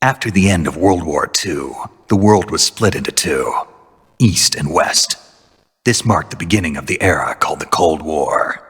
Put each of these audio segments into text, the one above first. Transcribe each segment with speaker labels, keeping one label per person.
Speaker 1: After the end of World War II, the world was split into two, East and West. This marked the beginning of the era called the Cold War.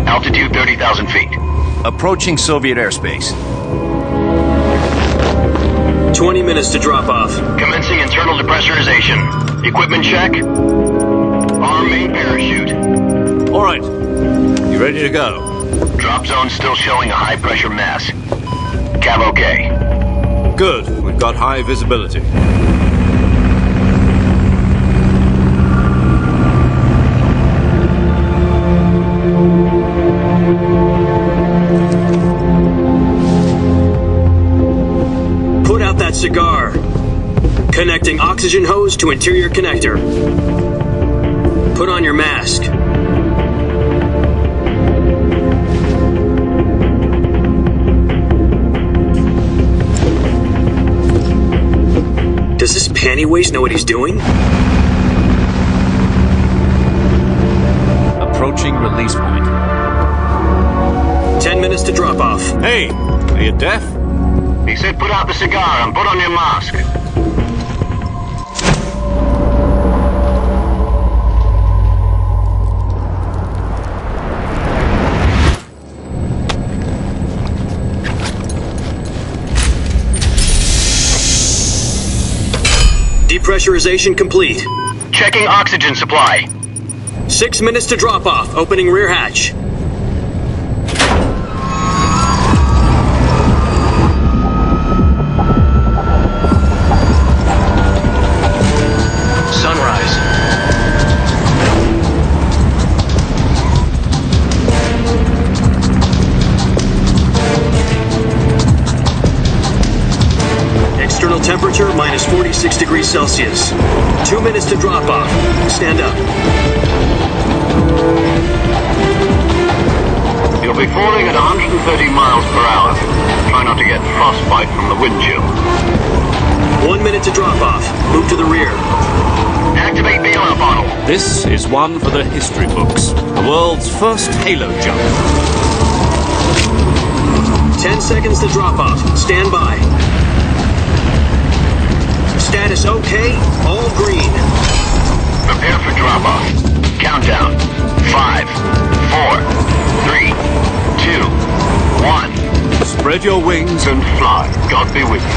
Speaker 2: Altitude 30,000 feet.
Speaker 3: Approaching Soviet airspace.
Speaker 4: 20 minutes to drop off.
Speaker 2: Commencing internal depressurization. Equipment check. Arm main parachute.
Speaker 3: All right. You ready to go?
Speaker 2: Drop zone still showing a high pressure mass. Cav okay.
Speaker 3: Good. We've got high visibility.
Speaker 4: Put out that cigar. Connecting oxygen hose to interior connector. Put on your mask. Does this panty waste know what he's doing?
Speaker 3: Approaching release point.
Speaker 4: 10 minutes to drop off.
Speaker 3: Hey, are you deaf?
Speaker 2: He said put out the cigar and put on your mask.
Speaker 4: Depressurization complete.
Speaker 2: Checking oxygen supply.
Speaker 4: 6 minutes to drop off. Opening rear hatch.
Speaker 2: Sunrise.
Speaker 4: External temperature minus 46 degrees Celsius. 2 minutes to drop off. Stand up.
Speaker 2: You'll be falling at 130 miles per hour. Try not to get frostbite from the wind chill.
Speaker 4: 1 minute to drop off. Move to the rear.
Speaker 2: Activate bailout bottle.
Speaker 3: This is one for the history books. The world's first halo jump.
Speaker 4: 10 seconds to drop off. Stand by. Status okay. All green.
Speaker 2: Prepare for drop off. Countdown. 5, 4, 3, 2, 1.
Speaker 3: Spread your wings
Speaker 2: And fly. God be with you.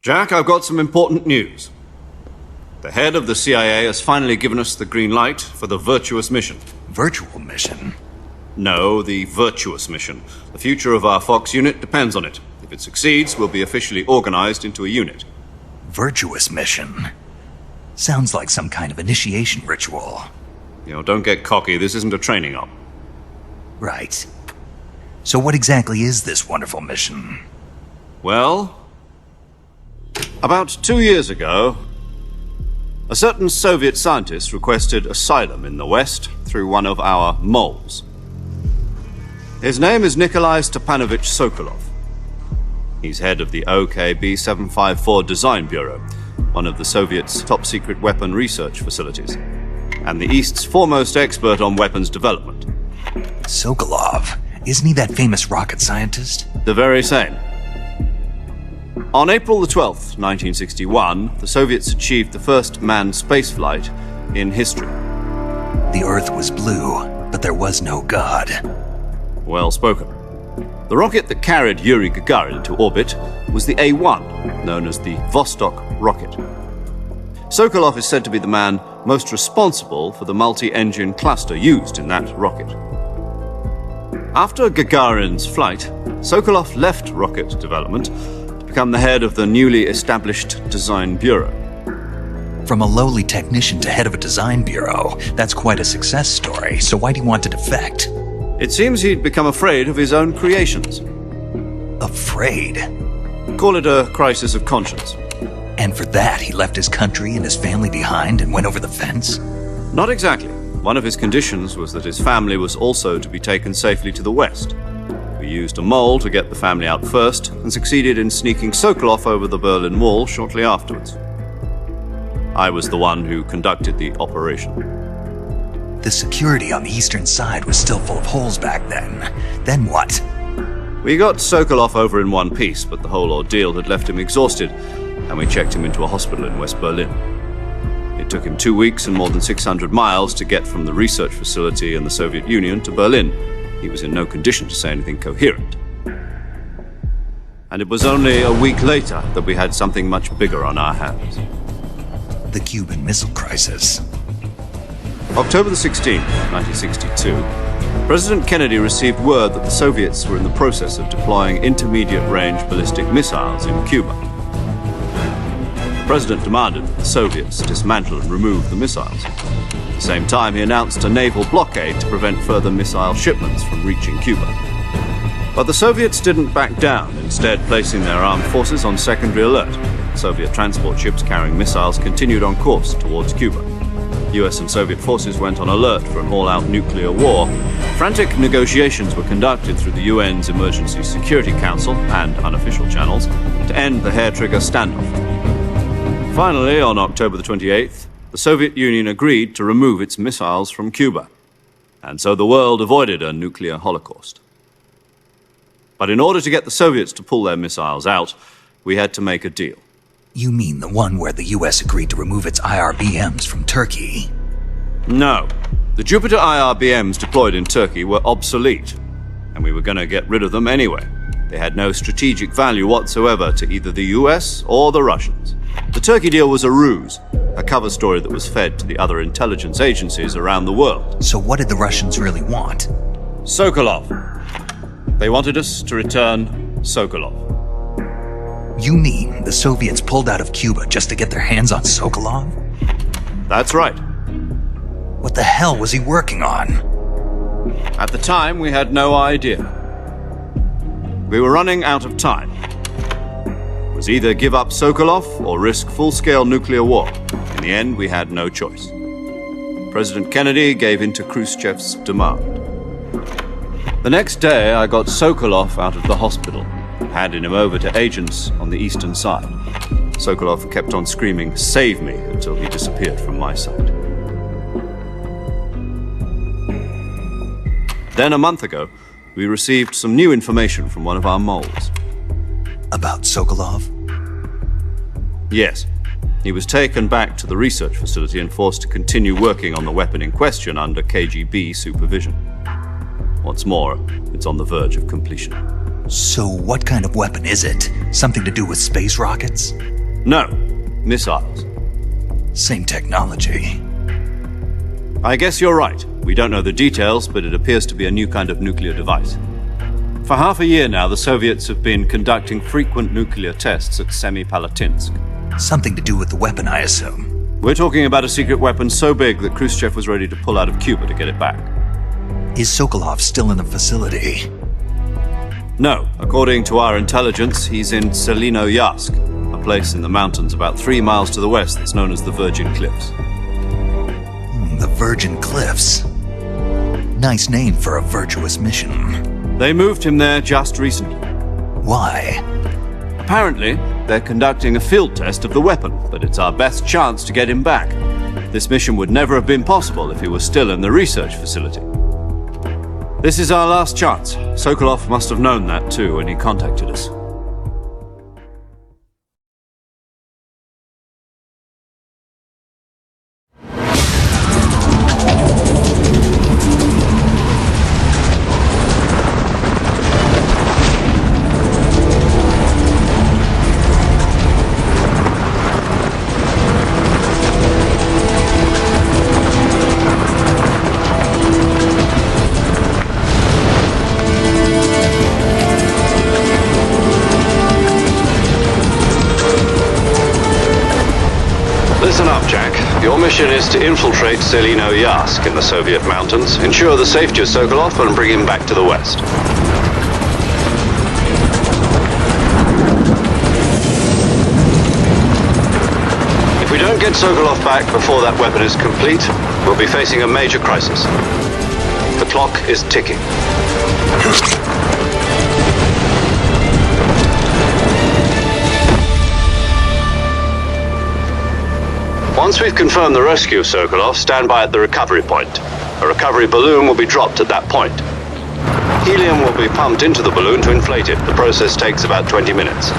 Speaker 3: Jack, I've got some important news. The head of the CIA has finally given us the green light for the Virtuous mission.
Speaker 1: Virtual mission?
Speaker 3: No, the Virtuous mission. The future of our Fox unit depends on it. If it succeeds, we'll be officially organized into a unit.
Speaker 1: Virtuous mission? Sounds like some kind of initiation ritual.
Speaker 3: Don't get cocky. This isn't a training op.
Speaker 1: Right. So what exactly is this wonderful mission?
Speaker 3: Well, about 2 years ago, a certain Soviet scientist requested asylum in the West through one of our moles. His name is Nikolai Stepanovich Sokolov. He's head of the OKB-754 Design Bureau, one of the Soviets' top-secret weapon research facilities, and the East's foremost expert on weapons development.
Speaker 1: Sokolov? Isn't he that famous rocket scientist?
Speaker 3: The very same. On April the 12th, 1961, the Soviets achieved the first manned spaceflight in history.
Speaker 1: The Earth was blue, but there was no God.
Speaker 3: Well spoken. The rocket that carried Yuri Gagarin into orbit was the A-1, known as the Vostok rocket. Sokolov is said to be the man most responsible for the multi-engine cluster used in that rocket. After Gagarin's flight, Sokolov left rocket development to become the head of the newly established Design Bureau.
Speaker 1: From a lowly technician to head of a design bureau, that's quite a success story, so why'd he want to defect?
Speaker 3: It seems he'd become afraid of his own creations.
Speaker 1: Afraid?
Speaker 3: Call it a crisis of conscience.
Speaker 1: And for that, he left his country and his family behind and went over the fence?
Speaker 3: Not exactly. One of his conditions was that his family was also to be taken safely to the west. We used a mole to get the family out first and succeeded in sneaking Sokolov over the Berlin Wall shortly afterwards. I was the one who conducted the operation.
Speaker 1: The security on the eastern side was still full of holes back then. Then what?
Speaker 3: We got Sokolov over in one piece, but the whole ordeal had left him exhausted, and we checked him into a hospital in West Berlin. It took him 2 weeks and more than 600 miles to get from the research facility in the Soviet Union to Berlin. He was in no condition to say anything coherent. And it was only a week later that we had something much bigger on our hands.
Speaker 1: The Cuban Missile Crisis.
Speaker 3: October the 16th, 1962, President Kennedy received word that the Soviets were in the process of deploying intermediate-range ballistic missiles in Cuba. The President demanded that the Soviets dismantle and remove the missiles. At the same time, he announced a naval blockade to prevent further missile shipments from reaching Cuba. But the Soviets didn't back down, instead placing their armed forces on secondary alert. Soviet transport ships carrying missiles continued on course towards Cuba. US and Soviet forces went on alert for an all-out nuclear war. Frantic negotiations were conducted through the UN's Emergency Security Council and unofficial channels to end the hair-trigger standoff. Finally, on October the 28th, the Soviet Union agreed to remove its missiles from Cuba, and so the world avoided a nuclear holocaust. But in order to get the Soviets to pull their missiles out, we had to make a deal.
Speaker 1: You mean the one where the US agreed to remove its IRBMs from Turkey?
Speaker 3: No. The Jupiter IRBMs deployed in Turkey were obsolete, and we were going to get rid of them anyway. They had no strategic value whatsoever to either the US or the Russians. The Turkey deal was a ruse, a cover story that was fed to the other intelligence agencies around the world.
Speaker 1: So what did the Russians really want?
Speaker 3: Sokolov. They wanted us to return Sokolov.
Speaker 1: You mean the Soviets pulled out of Cuba just to get their hands on Sokolov?
Speaker 3: That's right.
Speaker 1: What the hell was he working on?
Speaker 3: At the time, we had no idea. We were running out of time. It was either give up Sokolov or risk full-scale nuclear war. In the end, we had no choice. President Kennedy gave in to Khrushchev's demand. The next day, I got Sokolov out of the hospital, handing him over to agents on the eastern side. Sokolov kept on screaming, "Save me," until he disappeared from my sight. Then a month ago, we received some new information from one of our moles.
Speaker 1: About Sokolov?
Speaker 3: Yes. He was taken back to the research facility and forced to continue working on the weapon in question under KGB supervision. What's more, it's on the verge of completion.
Speaker 1: So what kind of weapon is it? Something to do with space rockets?
Speaker 3: No, missiles.
Speaker 1: Same technology.
Speaker 3: I guess you're right. We don't know the details, but it appears to be a new kind of nuclear device. For half a year now, the Soviets have been conducting frequent nuclear tests at Semipalatinsk.
Speaker 1: Something to do with the weapon, I assume.
Speaker 3: We're talking about a secret weapon so big that Khrushchev was ready to pull out of Cuba to get it back.
Speaker 1: Is Sokolov still in the facility?
Speaker 3: No, according to our intelligence, he's in Selinoyarsk, a place in the mountains about 3 miles to the west that's known as the Virgin Cliffs.
Speaker 1: The Virgin Cliffs. Nice name for a virtuous mission.
Speaker 3: They moved him there just recently.
Speaker 1: Why?
Speaker 3: Apparently, they're conducting a field test of the weapon, but it's our best chance to get him back. This mission would never have been possible if he was still in the research facility. This is our last chance. Sokolov must have known that too when he contacted us. Listen up, Jack. Your mission is to infiltrate Selino Yask in the Soviet mountains, ensure the safety of Sokolov, and bring him back to the West. If we don't get Sokolov back before that weapon is complete, we'll be facing a major crisis. The clock is ticking. Once we've confirmed the rescue of Sokolov, stand by at the recovery point. A recovery balloon will be dropped at that point. Helium will be pumped into the balloon to inflate it. The process takes about 20 minutes.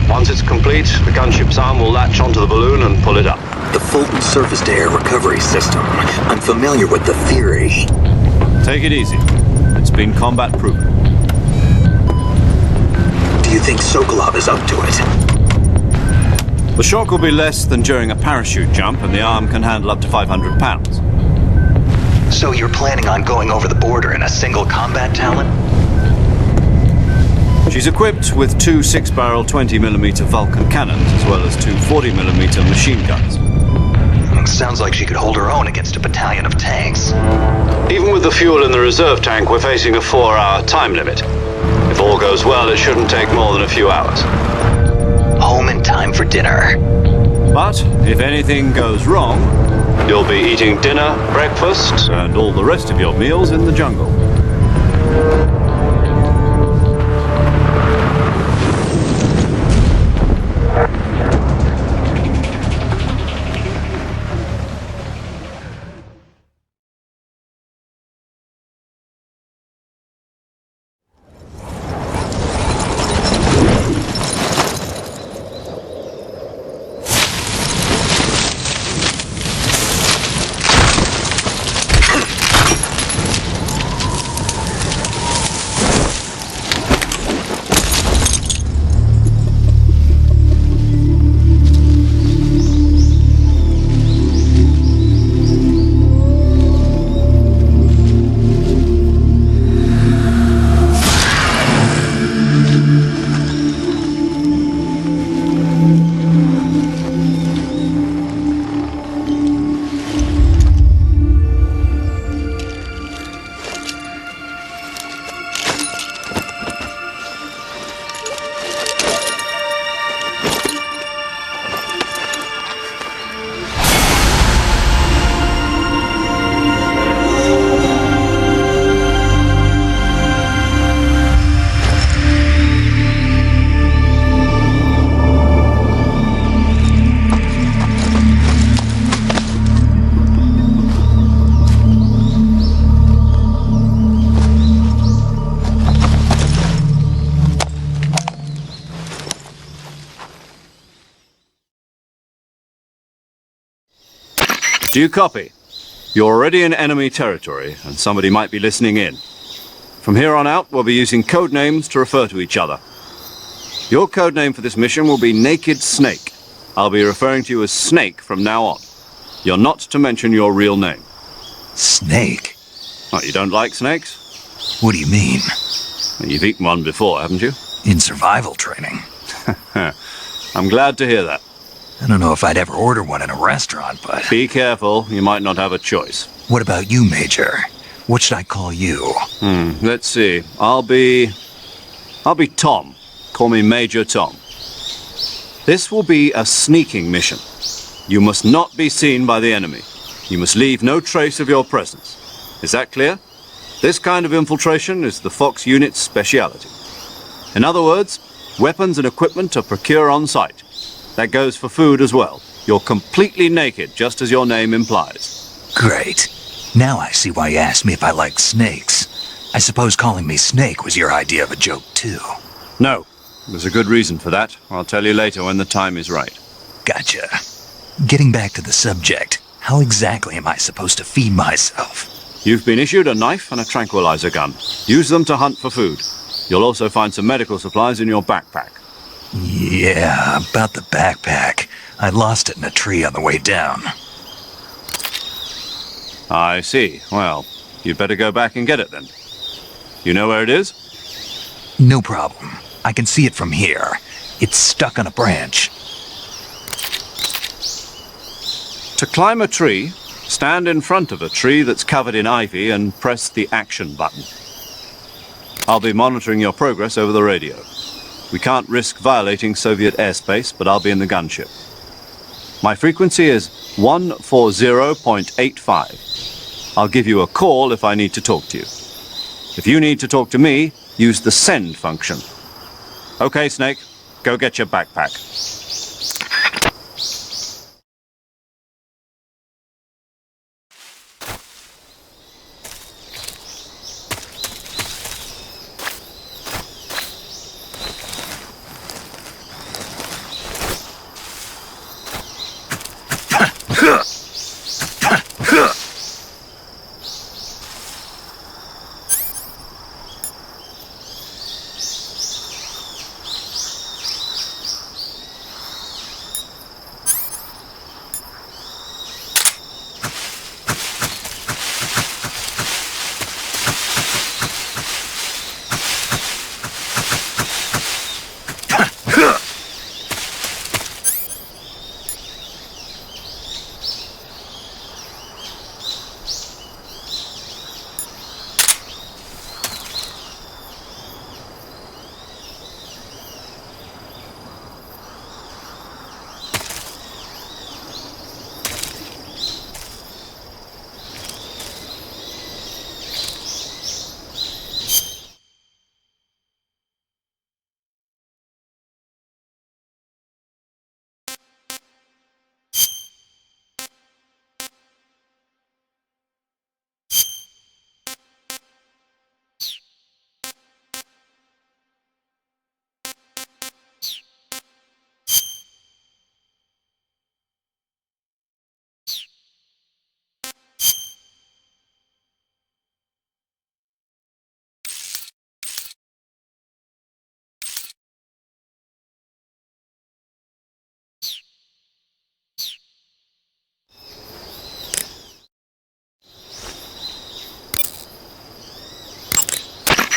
Speaker 3: Once it's complete, the gunship's arm will latch onto the balloon and pull it up.
Speaker 5: The Fulton surface-to-air recovery system. I'm familiar with the theory.
Speaker 3: Take it easy. It's been combat-proven.
Speaker 5: Do you think Sokolov is up to it?
Speaker 3: The shock will be less than during a parachute jump, and the arm can handle up to 500 pounds.
Speaker 1: So you're planning on going over the border in a single combat Talon?
Speaker 3: She's equipped with two 6-barrel 20mm Vulcan cannons, as well as two 40mm machine guns.
Speaker 1: Sounds like she could hold her own against a battalion of tanks.
Speaker 3: Even with the fuel in the reserve tank, we're facing a 4-hour time limit. If all goes well, it shouldn't take more than a few hours.
Speaker 1: Home in time for dinner.
Speaker 3: But if anything goes wrong, you'll be eating dinner, breakfast, and all the rest of your meals in the jungle. Do you copy? You're already in enemy territory, and somebody might be listening in. From here on out, we'll be using code names to refer to each other. Your code name for this mission will be Naked Snake. I'll be referring to you as Snake from now on. You're not to mention your real name.
Speaker 1: Snake?
Speaker 3: Oh, you don't like snakes?
Speaker 1: What do you mean?
Speaker 3: You've eaten one before, haven't you?
Speaker 1: In survival training.
Speaker 3: I'm glad to hear that.
Speaker 1: I don't know if I'd ever order one in a restaurant, but...
Speaker 3: Be careful, you might not have a choice.
Speaker 1: What about you, Major? What should I call you?
Speaker 3: Let's see. I'll be Tom. Call me Major Tom. This will be a sneaking mission. You must not be seen by the enemy. You must leave no trace of your presence. Is that clear? This kind of infiltration is the Fox unit's speciality. In other words, weapons and equipment to procure on site. That goes for food as well. You're completely naked, just as your name implies.
Speaker 1: Great. Now I see why you asked me if I liked snakes. I suppose calling me Snake was your idea of a joke, too.
Speaker 3: No. There's a good reason for that. I'll tell you later when the time is right.
Speaker 1: Gotcha. Getting back to the subject, how exactly am I supposed to feed myself?
Speaker 3: You've been issued a knife and a tranquilizer gun. Use them to hunt for food. You'll also find some medical supplies in your backpack.
Speaker 1: Yeah, about the backpack. I lost it in a tree on the way down.
Speaker 3: I see. Well, you'd better go back and get it then. You know where it is?
Speaker 1: No problem. I can see it from here. It's stuck on a branch.
Speaker 3: To climb a tree, stand in front of a tree that's covered in ivy and press the action button. I'll be monitoring your progress over the radio. We can't risk violating Soviet airspace, but I'll be in the gunship. My frequency is 140.85. I'll give you a call if I need to talk to you. If you need to talk to me, use the send function. Okay, Snake, go get your backpack.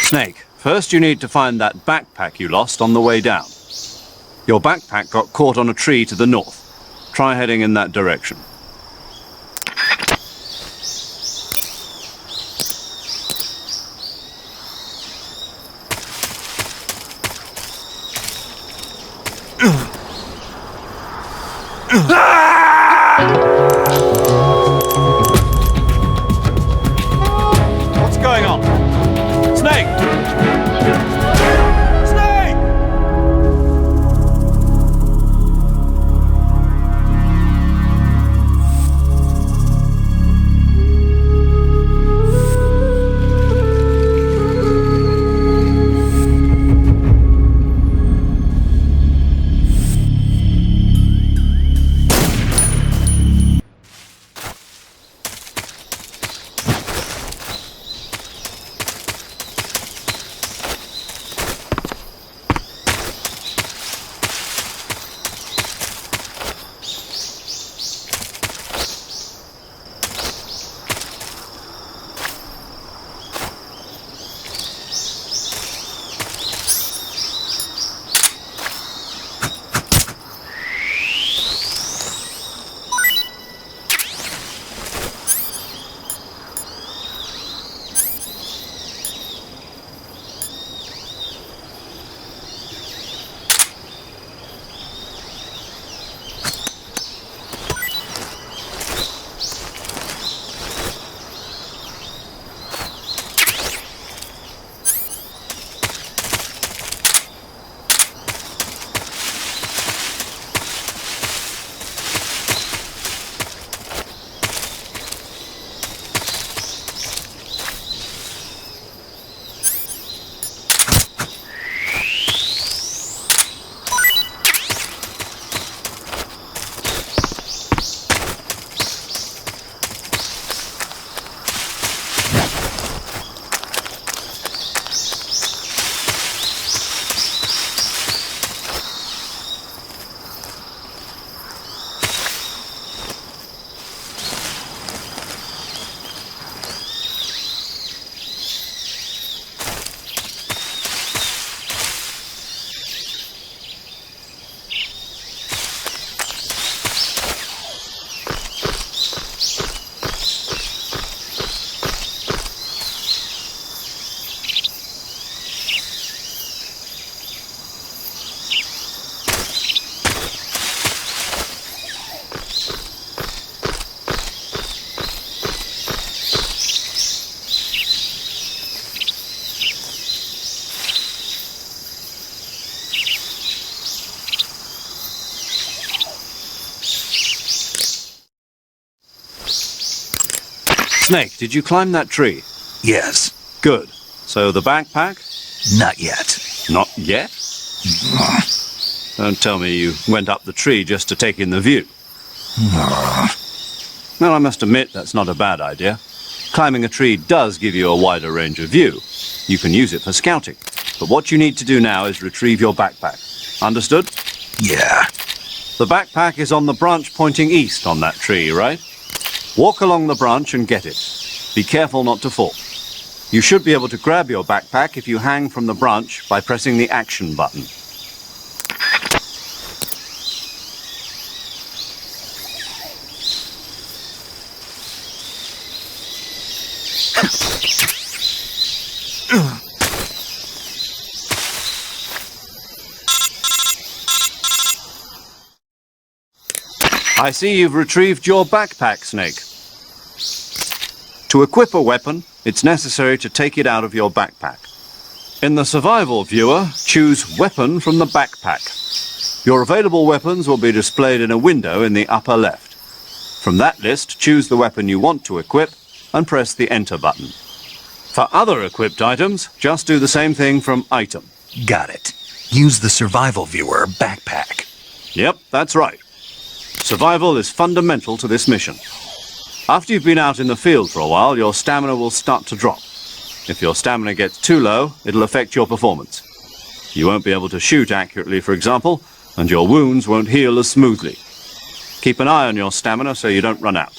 Speaker 3: Snake, first you need to find that backpack you lost on the way down. Your backpack got caught on a tree to the north. Try heading in that direction. What's going on? Snake! Snake! Snake, did you climb that tree?
Speaker 1: Yes.
Speaker 3: Good. So the backpack?
Speaker 1: Not yet.
Speaker 3: Not yet? Don't tell me you went up the tree just to take in the view. Well, I must admit that's not a bad idea. Climbing a tree does give you a wider range of view. You can use it for scouting. But what you need to do now is retrieve your backpack. Understood?
Speaker 1: Yeah.
Speaker 3: The backpack is on the branch pointing east on that tree, right? Walk along the branch and get it. Be careful not to fall. You should be able to grab your backpack if you hang from the branch by pressing the action button. I see you've retrieved your backpack, Snake. To equip a weapon, it's necessary to take it out of your backpack. In the survival viewer, choose Weapon from the backpack. Your available weapons will be displayed in a window in the upper left. From that list, choose the weapon you want to equip and press the Enter button. For other equipped items, just do the same thing from Item.
Speaker 1: Got it. Use the survival viewer backpack.
Speaker 3: Yep, that's right. Survival is fundamental to this mission. After you've been out in the field for a while, your stamina will start to drop. If your stamina gets too low, it'll affect your performance. You won't be able to shoot accurately, for example, and your wounds won't heal as smoothly. Keep an eye on your stamina so you don't run out.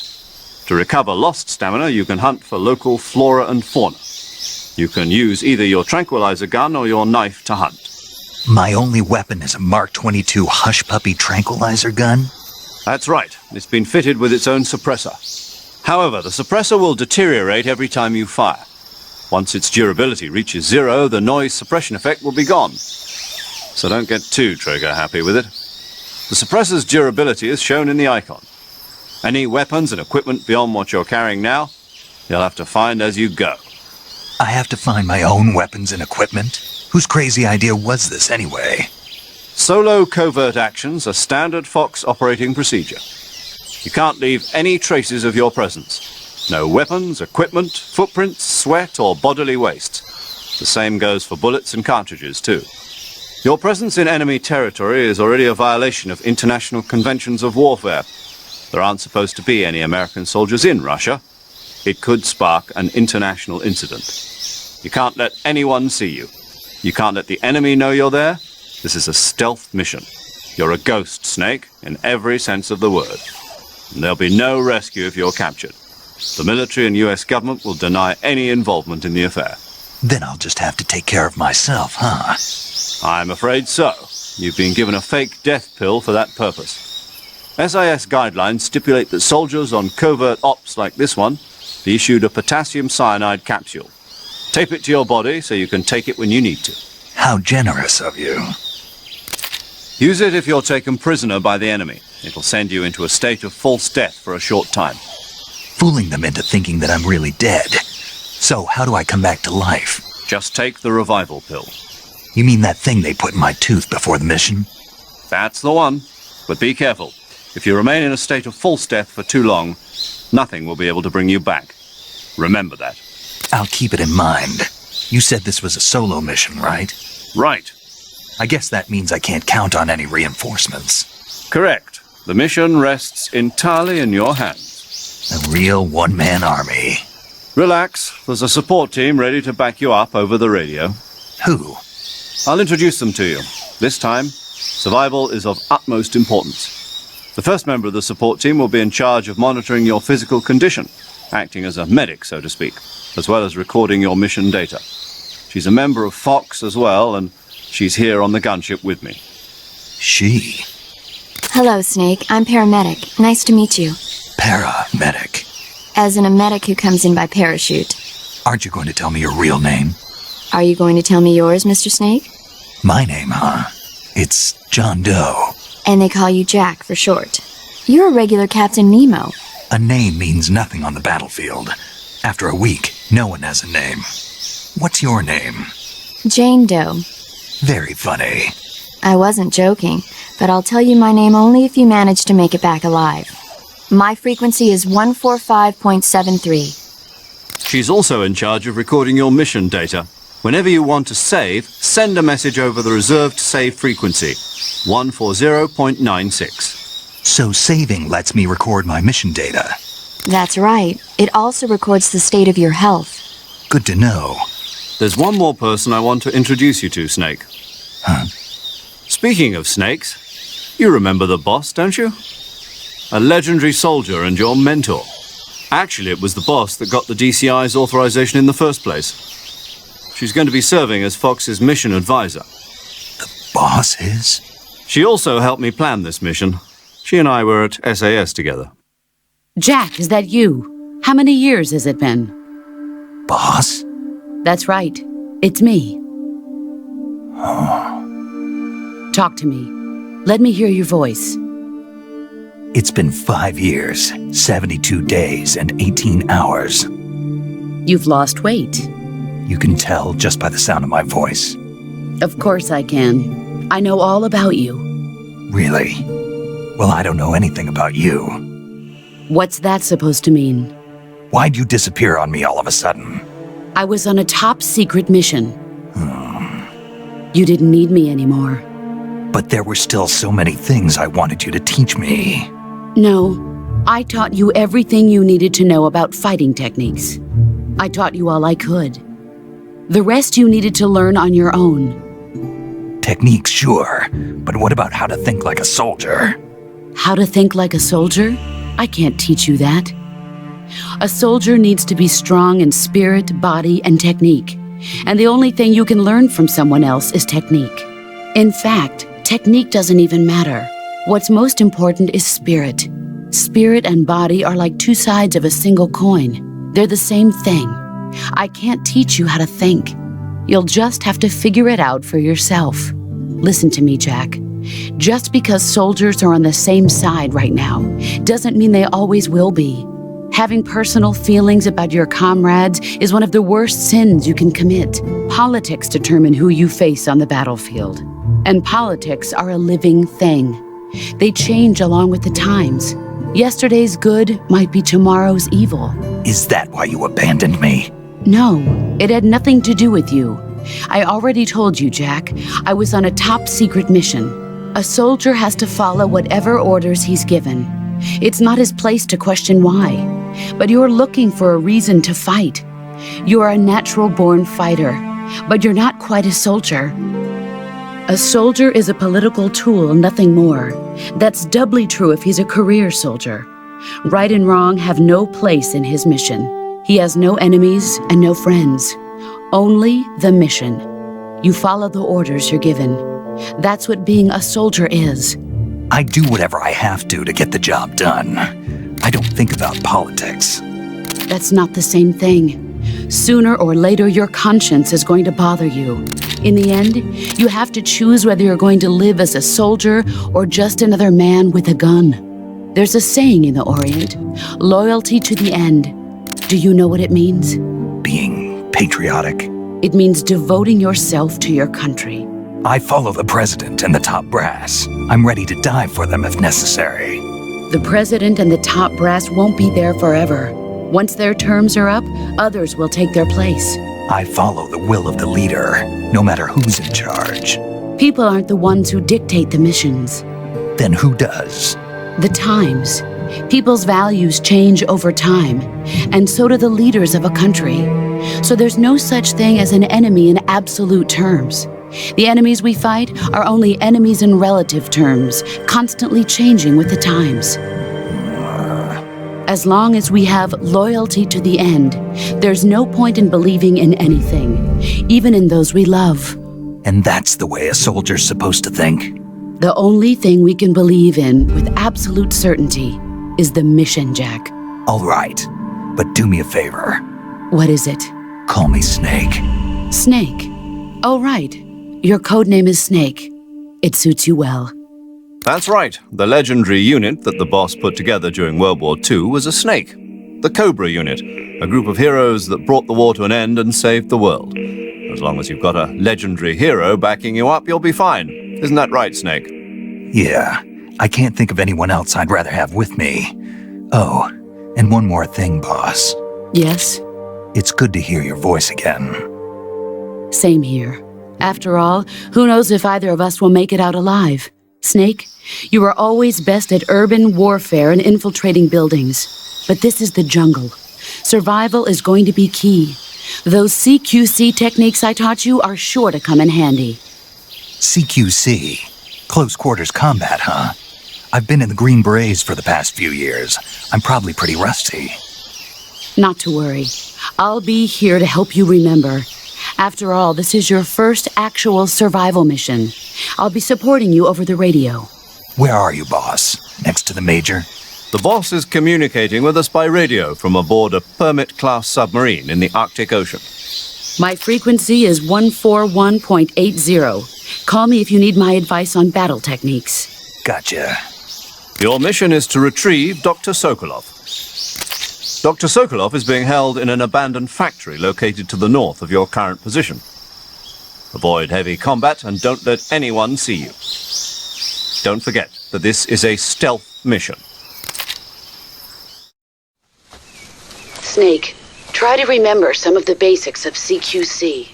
Speaker 3: To recover lost stamina, you can hunt for local flora and fauna. You can use either your tranquilizer gun or your knife to hunt.
Speaker 1: My only weapon is a Mark 22 Hush Puppy tranquilizer gun?
Speaker 3: That's right. It's been fitted with its own suppressor. However, the suppressor will deteriorate every time you fire. Once its durability reaches 0, the noise suppression effect will be gone. So don't get too trigger happy with it. The suppressor's durability is shown in the icon. Any weapons and equipment beyond what you're carrying now, you'll have to find as you go.
Speaker 1: I have to find my own weapons and equipment? Whose crazy idea was this anyway?
Speaker 3: Solo covert actions are standard Fox operating procedure. You can't leave any traces of your presence. No weapons, equipment, footprints, sweat, or bodily waste. The same goes for bullets and cartridges, too. Your presence in enemy territory is already a violation of international conventions of warfare. There aren't supposed to be any American soldiers in Russia. It could spark an international incident. You can't let anyone see you. You can't let the enemy know you're there. This is a stealth mission. You're a ghost, Snake, in every sense of the word. And there'll be no rescue if you're captured. The military and US government will deny any involvement in the affair.
Speaker 1: Then I'll just have to take care of myself, huh?
Speaker 3: I'm afraid so. You've been given a fake death pill for that purpose. SIS guidelines stipulate that soldiers on covert ops like this one be issued a potassium cyanide capsule. Tape it to your body so you can take it when you need to.
Speaker 1: How generous of you.
Speaker 3: Use it if you're taken prisoner by the enemy. It'll send you into a state of false death for a short time.
Speaker 1: Fooling them into thinking that I'm really dead. So how do I come back to life?
Speaker 3: Just take the revival pill.
Speaker 1: You mean that thing they put in my tooth before the mission?
Speaker 3: That's the one. But be careful. If you remain in a state of false death for too long, nothing will be able to bring you back. Remember that.
Speaker 1: I'll keep it in mind. You said this was a solo mission, right?
Speaker 3: Right.
Speaker 1: I guess that means I can't count on any reinforcements.
Speaker 3: Correct. The mission rests entirely in your hands.
Speaker 1: A real one-man army.
Speaker 3: Relax. There's a support team ready to back you up over the radio.
Speaker 1: Who?
Speaker 3: I'll introduce them to you. This time, survival is of utmost importance. The first member of the support team will be in charge of monitoring your physical condition, acting as a medic, so to speak, as well as recording your mission data. She's a member of Fox as well, and she's here on the gunship with me.
Speaker 1: She?
Speaker 6: Hello, Snake. I'm paramedic. Nice to meet you.
Speaker 1: Paramedic.
Speaker 6: As in a medic who comes in by parachute.
Speaker 1: Aren't you going to tell me your real name?
Speaker 6: Are you going to tell me yours, Mr. Snake?
Speaker 1: My name, huh? It's John Doe.
Speaker 6: And they call you Jack for short. You're a regular Captain Nemo.
Speaker 1: A name means nothing on the battlefield. After a week, no one has a name. What's your name?
Speaker 6: Jane Doe.
Speaker 1: Very funny.
Speaker 6: I wasn't joking, but I'll tell you my name only if you manage to make it back alive. My frequency is 145.73.
Speaker 3: She's also in charge of recording your mission data. Whenever you want to save, send a message over the reserved save frequency, 140.96.
Speaker 1: So saving lets me record my mission data.
Speaker 6: That's right. It also records the state of your health.
Speaker 1: Good to know.
Speaker 3: There's one more person I want to introduce you to, Snake.
Speaker 1: Huh?
Speaker 3: Speaking of snakes, you remember the boss, don't you? A legendary soldier and your mentor. Actually, it was the boss that got the DCI's authorization in the first place. She's going to be serving as Fox's mission advisor.
Speaker 1: Boss is?
Speaker 3: She also helped me plan this mission. She and I were at SAS together.
Speaker 7: Jack, is that you? How many years has it been?
Speaker 1: Boss?
Speaker 7: That's right. It's me. Talk to me. Let me hear your voice.
Speaker 1: It's been 5 years, 72 days, and 18 hours.
Speaker 7: You've lost weight.
Speaker 1: You can tell just by the sound of my voice.
Speaker 7: Of course I can. I know all about you.
Speaker 1: Really? Well, I don't know anything about you.
Speaker 7: What's that supposed to mean?
Speaker 1: Why'd you disappear on me all of a sudden?
Speaker 7: I was on a top secret mission. You didn't need me anymore.
Speaker 1: But there were still so many things I wanted you to teach me.
Speaker 7: No, I taught you everything you needed to know about fighting techniques. I taught you all I could. The rest you needed to learn on your own.
Speaker 1: Techniques, sure. But what about how to think like a soldier?
Speaker 7: How to think like a soldier? I can't teach you that. A soldier needs to be strong in spirit, body, and technique. And the only thing you can learn from someone else is technique. In fact, technique doesn't even matter. What's most important is spirit. Spirit and body are like two sides of a single coin. They're the same thing. I can't teach you how to think. You'll just have to figure it out for yourself. Listen to me, Jack. Just because soldiers are on the same side right now doesn't mean they always will be. Having personal feelings about your comrades is one of the worst sins you can commit. Politics determine who you face on the battlefield. And politics are a living thing. They change along with the times. Yesterday's good might be tomorrow's evil.
Speaker 1: Is that why you abandoned me?
Speaker 7: No, it had nothing to do with you. I already told you, Jack. I was on a top secret mission. A soldier has to follow whatever orders he's given. It's not his place to question why. But you're looking for a reason to fight. You're a natural-born fighter, but you're not quite a soldier. A soldier is a political tool, nothing more. That's doubly true if he's a career soldier. Right and wrong have no place in his mission. He has no enemies and no friends. Only the mission. You follow the orders you're given. That's what being a soldier is.
Speaker 1: I do whatever I have to get the job done. I don't think about politics.
Speaker 7: That's not the same thing. Sooner or later, your conscience is going to bother you. In the end, you have to choose whether you're going to live as a soldier or just another man with a gun. There's a saying in the Orient, loyalty to the end. Do you know what it means?
Speaker 1: Being patriotic.
Speaker 7: It means devoting yourself to your country.
Speaker 1: I follow the president and the top brass. I'm ready to die for them if necessary.
Speaker 7: The president and the top brass won't be there forever. Once their terms are up, others will take their place.
Speaker 1: I follow the will of the leader, no matter who's in charge.
Speaker 7: People aren't the ones who dictate the missions.
Speaker 1: Then who does?
Speaker 7: The times. People's values change over time, and so do the leaders of a country. So there's no such thing as an enemy in absolute terms. The enemies we fight are only enemies in relative terms, constantly changing with the times. As long as we have loyalty to the end, there's no point in believing in anything, even in those we love.
Speaker 1: And that's the way a soldier's supposed to think?
Speaker 7: The only thing we can believe in with absolute certainty is the mission, Jack.
Speaker 1: All right, but do me a favor.
Speaker 7: What is it?
Speaker 1: Call me Snake.
Speaker 7: Snake. Oh, right. Your code name is Snake. It suits you well.
Speaker 3: That's right. The legendary unit that the boss put together during World War II was a snake. The Cobra unit, a group of heroes that brought the war to an end and saved the world. As long as you've got a legendary hero backing you up, you'll be fine. Isn't that right, Snake?
Speaker 1: Yeah, I can't think of anyone else I'd rather have with me. Oh, and one more thing, boss.
Speaker 7: Yes?
Speaker 1: It's good to hear your voice again.
Speaker 7: Same here. After all, who knows if either of us will make it out alive? Snake, you are always best at urban warfare and infiltrating buildings. But this is the jungle. Survival is going to be key. Those CQC techniques I taught you are sure to come in handy.
Speaker 1: CQC? Close quarters combat, huh? I've been in the Green Berets for the past few years. I'm probably pretty rusty.
Speaker 7: Not to worry. I'll be here to help you remember. After all, this is your first actual survival mission. I'll be supporting you over the radio.
Speaker 1: Where are you, boss? Next to the Major?
Speaker 3: The boss is communicating with us by radio from aboard a Permit-class submarine in the Arctic Ocean.
Speaker 7: My frequency is 141.80. Call me if you need my advice on battle techniques.
Speaker 1: Gotcha.
Speaker 3: Your mission is to retrieve Dr. Sokolov. Dr. Sokolov is being held in an abandoned factory located to the north of your current position. Avoid heavy combat and don't let anyone see you. Don't forget that this is a stealth mission.
Speaker 7: Snake, try to remember some of the basics of CQC.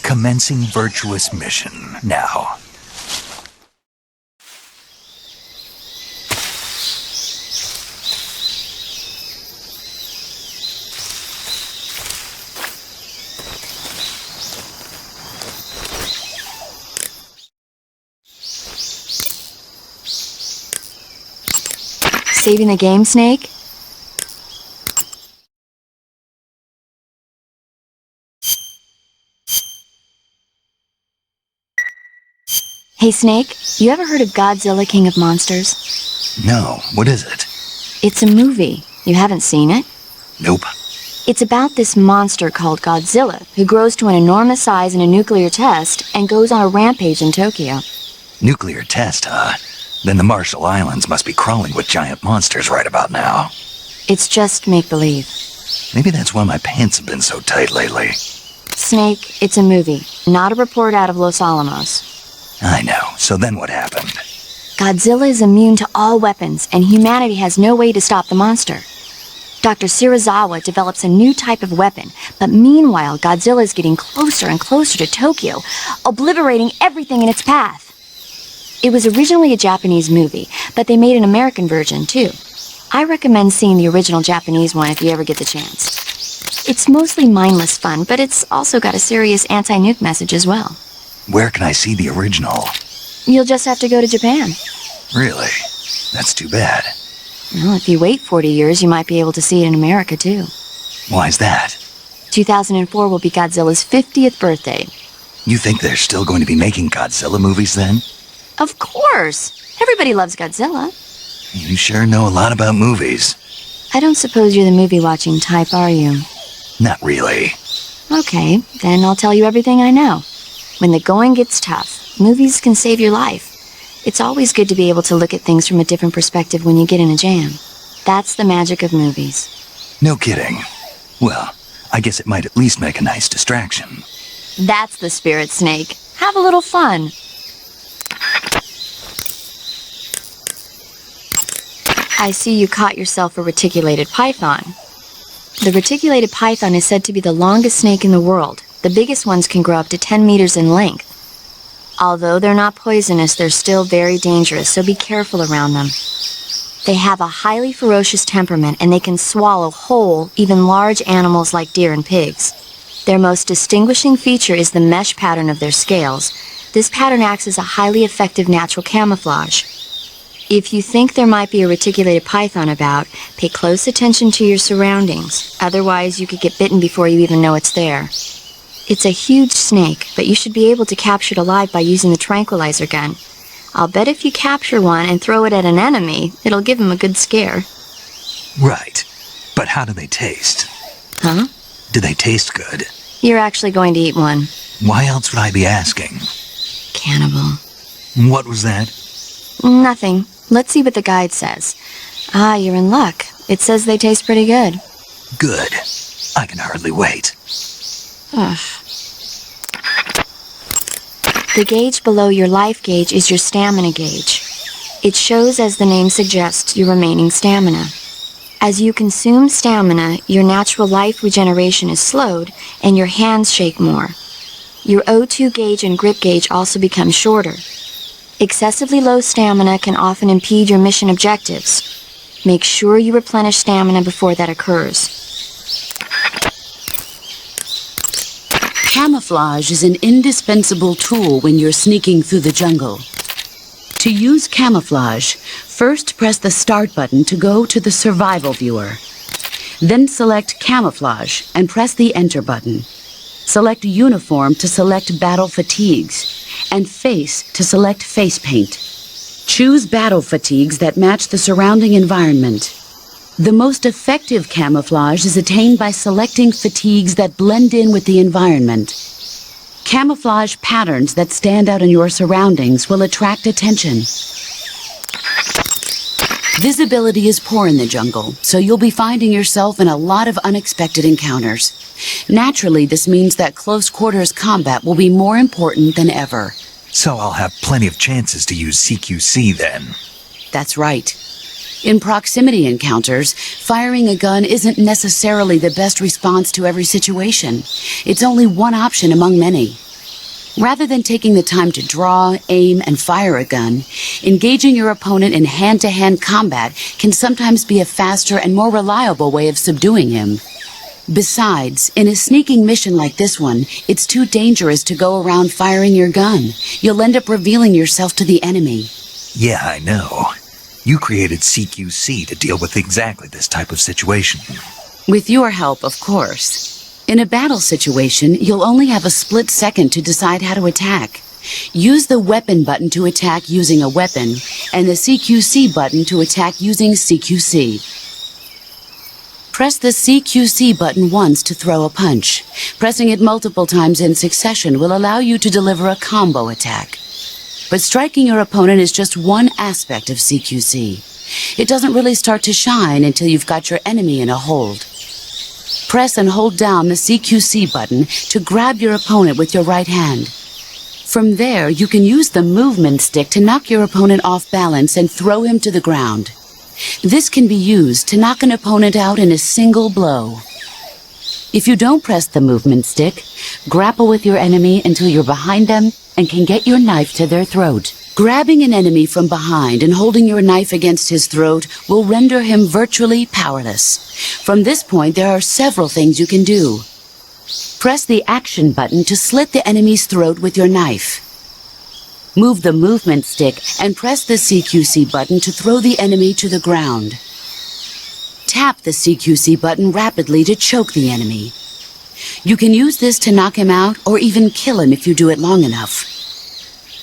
Speaker 1: Commencing virtuous mission now.
Speaker 6: Saving the game, Snake? Hey, Snake, you ever heard of Godzilla King of Monsters?
Speaker 1: No, what is it?
Speaker 6: It's a movie. You haven't seen it?
Speaker 1: Nope.
Speaker 6: It's about this monster called Godzilla, who grows to an enormous size in a nuclear test and goes on a rampage in Tokyo.
Speaker 1: Nuclear test, huh? Then the Marshall Islands must be crawling with giant monsters right about now.
Speaker 6: It's just make-believe.
Speaker 1: Maybe that's why my pants have been so tight lately.
Speaker 6: Snake, it's a movie, not a report out of Los Alamos.
Speaker 1: I know. So then what happened?
Speaker 6: Godzilla is immune to all weapons, and humanity has no way to stop the monster. Dr. Shirazawa develops a new type of weapon, but meanwhile, Godzilla is getting closer and closer to Tokyo, obliterating everything in its path. It was originally a Japanese movie, but they made an American version, too. I recommend seeing the original Japanese one if you ever get the chance. It's mostly mindless fun, but it's also got a serious anti-nuke message as well.
Speaker 1: Where can I see the original?
Speaker 6: You'll just have to go to Japan.
Speaker 1: Really? That's too bad.
Speaker 6: Well, if you wait 40 years, you might be able to see it in America, too.
Speaker 1: Why's that?
Speaker 6: 2004 will be Godzilla's 50th birthday.
Speaker 1: You think they're still going to be making Godzilla movies then?
Speaker 6: Of course! Everybody loves Godzilla.
Speaker 1: You sure know a lot about movies.
Speaker 6: I don't suppose you're the movie-watching type, are you?
Speaker 1: Not really.
Speaker 6: Okay, then I'll tell you everything I know. When the going gets tough, movies can save your life. It's always good to be able to look at things from a different perspective when you get in a jam. That's the magic of movies.
Speaker 1: No kidding. Well, I guess it might at least make a nice distraction.
Speaker 6: That's the spirit, Snake. Have a little fun. I see you caught yourself a reticulated python. The reticulated python is said to be the longest snake in the world. The biggest ones can grow up to 10 meters in length. Although they're not poisonous, they're still very dangerous, so be careful around them. They have a highly ferocious temperament, and they can swallow whole, even large animals like deer and pigs. Their most distinguishing feature is the mesh pattern of their scales. This pattern acts as a highly effective natural camouflage. If you think there might be a reticulated python about, pay close attention to your surroundings. Otherwise, you could get bitten before you even know it's there. It's a huge snake, but you should be able to capture it alive by using the tranquilizer gun. I'll bet if you capture one and throw it at an enemy, it'll give him a good scare.
Speaker 1: Right. But how do they taste?
Speaker 6: Huh?
Speaker 1: Do they taste good?
Speaker 6: You're actually going to eat one.
Speaker 1: Why else would I be asking?
Speaker 6: Cannibal.
Speaker 1: What was that?
Speaker 6: Nothing. Let's see what the guide says. Ah, you're in luck. It says they taste pretty good.
Speaker 1: Good. I can hardly wait.
Speaker 6: Ugh. The gauge below your life gauge is your stamina gauge. It shows, as the name suggests, your remaining stamina. As you consume stamina, your natural life regeneration is slowed, and your hands shake more. Your O2 gauge and grip gauge also become shorter. Excessively low stamina can often impede your mission objectives. Make sure you replenish stamina before that occurs.
Speaker 7: Camouflage is an indispensable tool when you're sneaking through the jungle. To use camouflage, first press the Start button to go to the Survival viewer. Then select Camouflage and press the Enter button. Select Uniform to select Battle Fatigues, and Face to select Face Paint. Choose battle fatigues that match the surrounding environment. The most effective camouflage is attained by selecting fatigues that blend in with the environment. Camouflage patterns that stand out in your surroundings will attract attention. Visibility is poor in the jungle, so you'll be finding yourself in a lot of unexpected encounters. Naturally, this means that close quarters combat will be more important than ever.
Speaker 1: So I'll have plenty of chances to use CQC then.
Speaker 7: That's right. In proximity encounters, firing a gun isn't necessarily the best response to every situation. It's only one option among many. Rather than taking the time to draw, aim, and fire a gun, engaging your opponent in hand-to-hand combat can sometimes be a faster and more reliable way of subduing him. Besides, in a sneaking mission like this one, it's too dangerous to go around firing your gun. You'll end up revealing yourself to the enemy.
Speaker 1: Yeah, I know. You created CQC to deal with exactly this type of situation.
Speaker 7: With your help, of course. In a battle situation, you'll only have a split second to decide how to attack. Use the Weapon button to attack using a weapon, and the CQC button to attack using CQC. Press the CQC button once to throw a punch. Pressing it multiple times in succession will allow you to deliver a combo attack. But striking your opponent is just one aspect of CQC. It doesn't really start to shine until you've got your enemy in a hold. Press and hold down the CQC button to grab your opponent with your right hand. From there, you can use the movement stick to knock your opponent off balance and throw him to the ground. This can be used to knock an opponent out in a single blow. If you don't press the movement stick, grapple with your enemy until you're behind them and can get your knife to their throat. Grabbing an enemy from behind and holding your knife against his throat will render him virtually powerless. From this point, there are several things you can do. Press the Action button to slit the enemy's throat with your knife. Move the movement stick and press the CQC button to throw the enemy to the ground. Tap the CQC button rapidly to choke the enemy. You can use this to knock him out or even kill him if you do it long enough.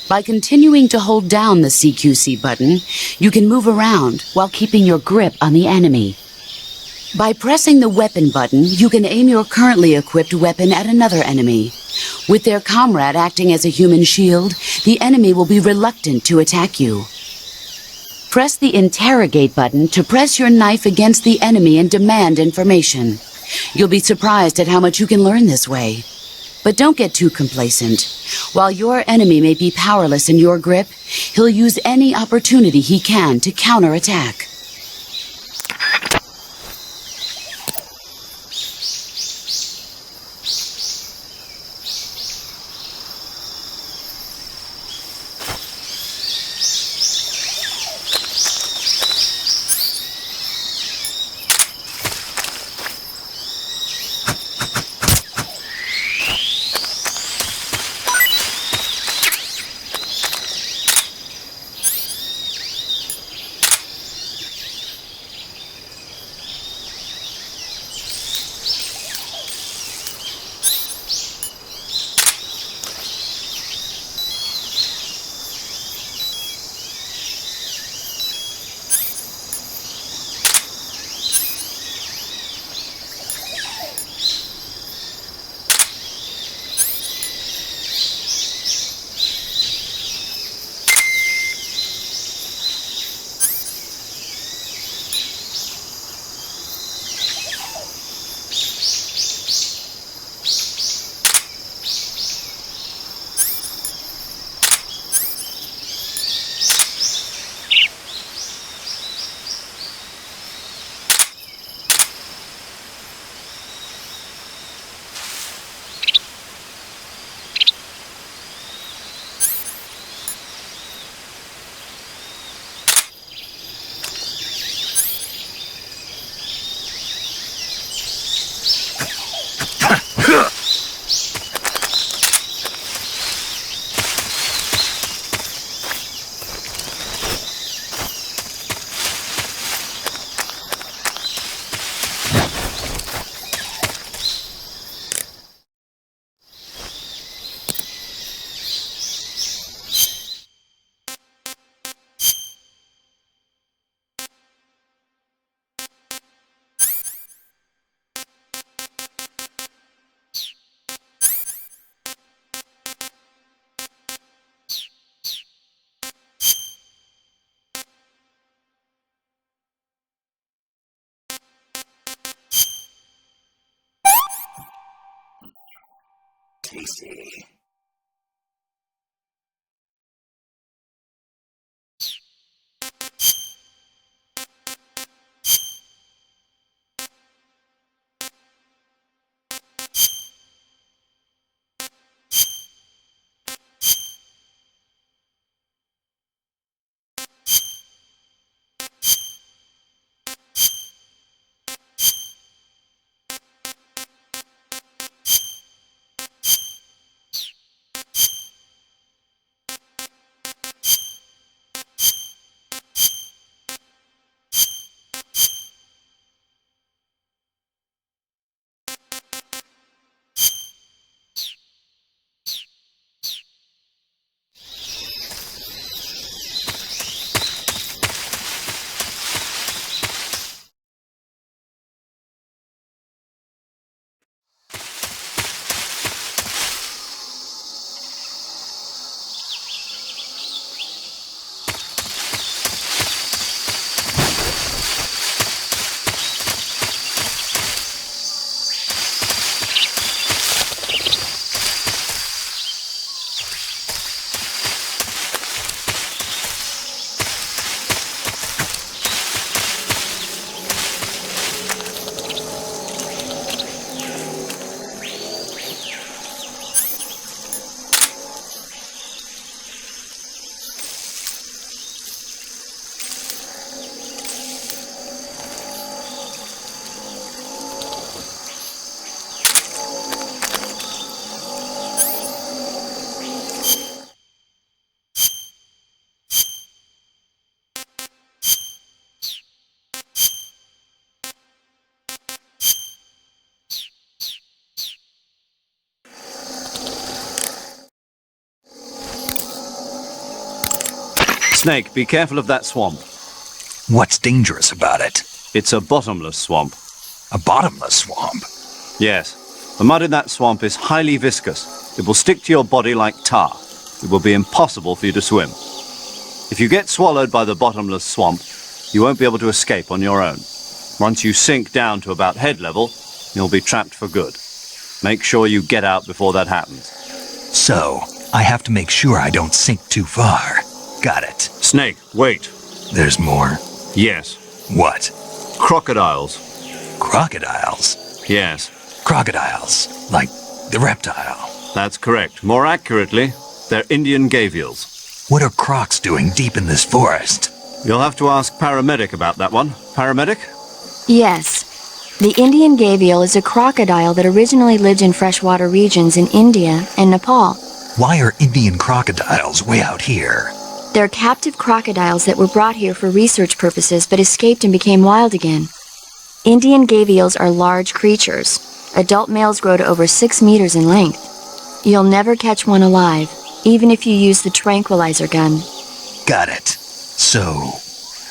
Speaker 7: By continuing to hold down the CQC button, you can move around while keeping your grip on the enemy. By pressing the Weapon button, you can aim your currently equipped weapon at another enemy. With their comrade acting as a human shield, the enemy will be reluctant to attack you. Press the Interrogate button to press your knife against the enemy and demand information. You'll be surprised at how much you can learn this way. But don't get too complacent. While your enemy may be powerless in your grip, he'll use any opportunity he can to counterattack.
Speaker 1: tasty.
Speaker 3: Snake, be careful of that swamp.
Speaker 1: What's dangerous about it?
Speaker 3: It's a bottomless swamp.
Speaker 1: A bottomless swamp?
Speaker 3: Yes. The mud in that swamp is highly viscous. It will stick to your body like tar. It will be impossible for you to swim. If you get swallowed by the bottomless swamp, you won't be able to escape on your own. Once you sink down to about head level, you'll be trapped for good. Make sure you get out before that happens.
Speaker 1: So, I have to make sure I don't sink too far. Got it.
Speaker 3: Snake, wait.
Speaker 1: There's more?
Speaker 3: Yes.
Speaker 1: What?
Speaker 3: Crocodiles.
Speaker 1: Crocodiles?
Speaker 3: Yes.
Speaker 1: Crocodiles. Like the reptile.
Speaker 3: That's correct. More accurately, they're Indian gavials.
Speaker 1: What are crocs doing deep in this forest?
Speaker 3: You'll have to ask Paramedic about that one. Paramedic?
Speaker 6: Yes. The Indian gavial is a crocodile that originally lived in freshwater regions in India and Nepal.
Speaker 1: Why are Indian crocodiles way out here?
Speaker 6: They're captive crocodiles that were brought here for research purposes but escaped and became wild again. Indian gavials are large creatures. Adult males grow to over 6 meters in length. You'll never catch one alive, even if you use the tranquilizer gun.
Speaker 1: Got it. So,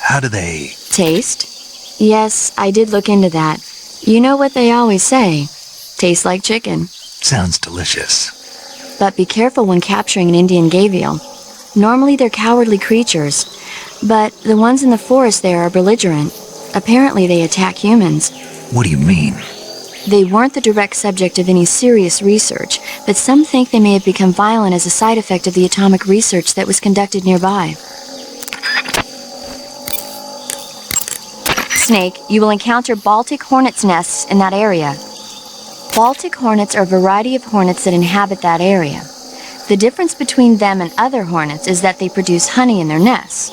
Speaker 1: how do they...
Speaker 6: Taste? Yes, I did look into that. You know what they always say. Tastes like chicken.
Speaker 1: Sounds delicious.
Speaker 6: But be careful when capturing an Indian gavial. Normally they're cowardly creatures, but the ones in the forest there are belligerent. Apparently they attack humans.
Speaker 1: What do you mean?
Speaker 6: They weren't the direct subject of any serious research, but some think they may have become violent as a side effect of the atomic research that was conducted nearby. Snake, you will encounter Baltic hornets' nests in that area. Baltic hornets are a variety of hornets that inhabit that area. The difference between them and other hornets is that they produce honey in their nests.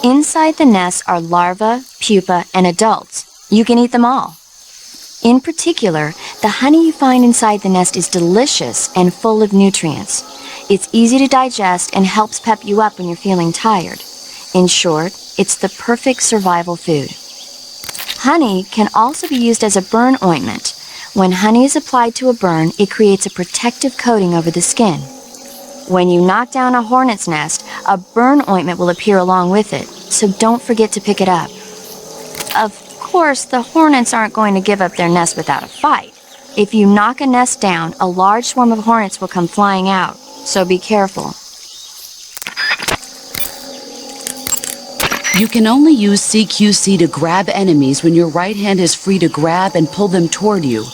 Speaker 6: Inside the nests are larvae, pupa, and adults. You can eat them all. In particular, the honey you find inside the nest is delicious and full of nutrients. It's easy to digest and helps pep you up when you're feeling tired. In short, it's the perfect survival food. Honey can also be used as a burn ointment. When honey is applied to a burn, it creates a protective coating over the skin. When you knock down a hornet's nest, a burn ointment will appear along with it, so don't forget to pick it up. Of course, the hornets aren't going to give up their nest without a fight. If you knock a nest down, a large swarm of hornets will come flying out, so be careful.
Speaker 7: You can only use CQC to grab enemies when your right hand is free to grab and pull them toward you,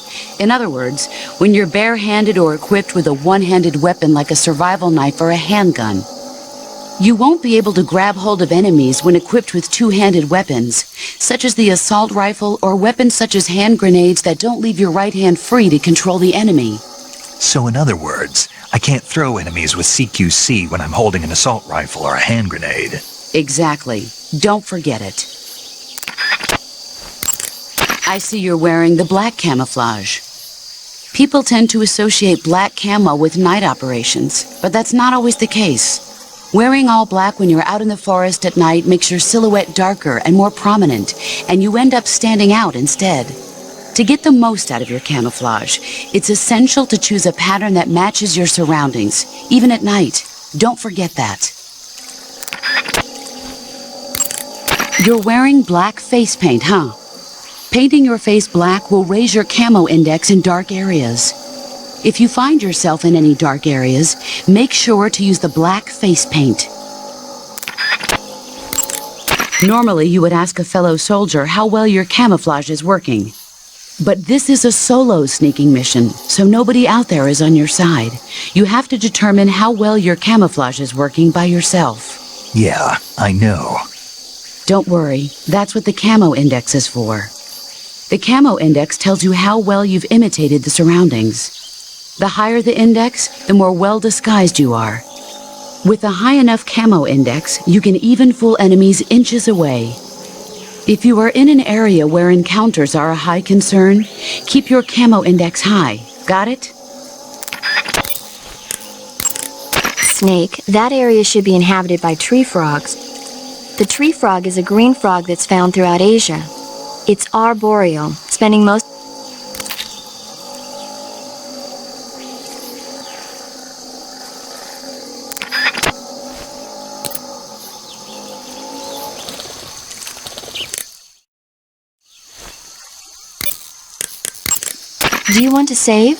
Speaker 7: In other words, when you're barehanded or equipped with a one-handed weapon like a survival knife or a handgun. You won't be able to grab hold of enemies when equipped with two-handed weapons, such as the assault rifle or weapons such as hand grenades that don't leave your right hand free to control the enemy.
Speaker 1: So in other words, I can't throw enemies with CQC when I'm holding an assault rifle or a hand grenade.
Speaker 7: Exactly. Don't forget it. I see you're wearing the black camouflage. People tend to associate black camo with night operations, but that's not always the case. Wearing all black when you're out in the forest at night makes your silhouette darker and more prominent, and you end up standing out instead. To get the most out of your camouflage, it's essential to choose a pattern that matches your surroundings, even at night. Don't forget that. You're wearing black face paint, huh? Painting your face black will raise your camo index in dark areas. If you find yourself in any dark areas, make sure to use the black face paint. Normally, you would ask a fellow soldier how well your camouflage is working. But this is a solo sneaking mission, so nobody out there is on your side. You have to determine how well your camouflage is working by yourself.
Speaker 1: Yeah, I know.
Speaker 7: Don't worry, that's what the camo index is for. The camo index tells you how well you've imitated the surroundings. The higher the index, the more well disguised you are. With a high enough camo index, you can even fool enemies inches away. If you are in an area where encounters are a high concern, keep your camo index high. Got it?
Speaker 6: Snake, that area should be inhabited by tree frogs. The tree frog is a green frog that's found throughout Asia. It's arboreal, spending most Do you want to save?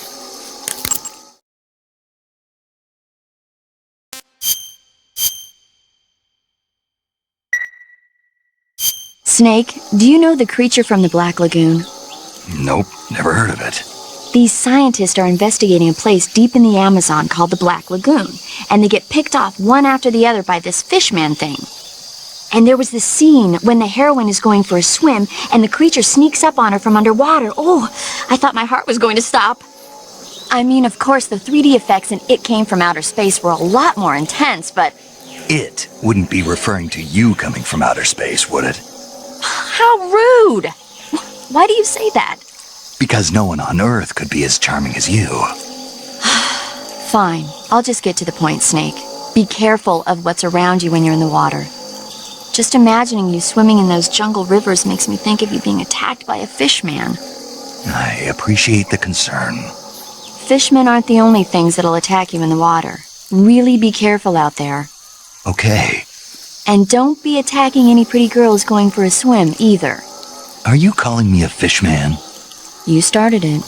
Speaker 6: Snake, do you know the creature from the Black Lagoon?
Speaker 1: Nope, never heard of it.
Speaker 6: These scientists are investigating a place deep in the Amazon called the Black Lagoon, and they get picked off one after the other by this fishman thing. And there was this scene when the heroine is going for a swim, and the creature sneaks up on her from underwater. Oh, I thought my heart was going to stop. I mean, of course, the 3D effects in It Came from Outer Space were a lot more intense, but...
Speaker 1: It wouldn't be referring to you coming from outer space, would it?
Speaker 6: How rude! Why do you say that?
Speaker 1: Because no one on Earth could be as charming as you.
Speaker 6: Fine, I'll just get to the point, Snake. Be careful of what's around you when you're in the water. Just imagining you swimming in those jungle rivers makes me think of you being attacked by a fishman.
Speaker 1: I appreciate the concern.
Speaker 6: Fishmen aren't the only things that'll attack you in the water. Really be careful out there.
Speaker 1: Okay.
Speaker 6: And don't be attacking any pretty girls going for a swim, either.
Speaker 1: Are you calling me a fishman?
Speaker 6: You started it.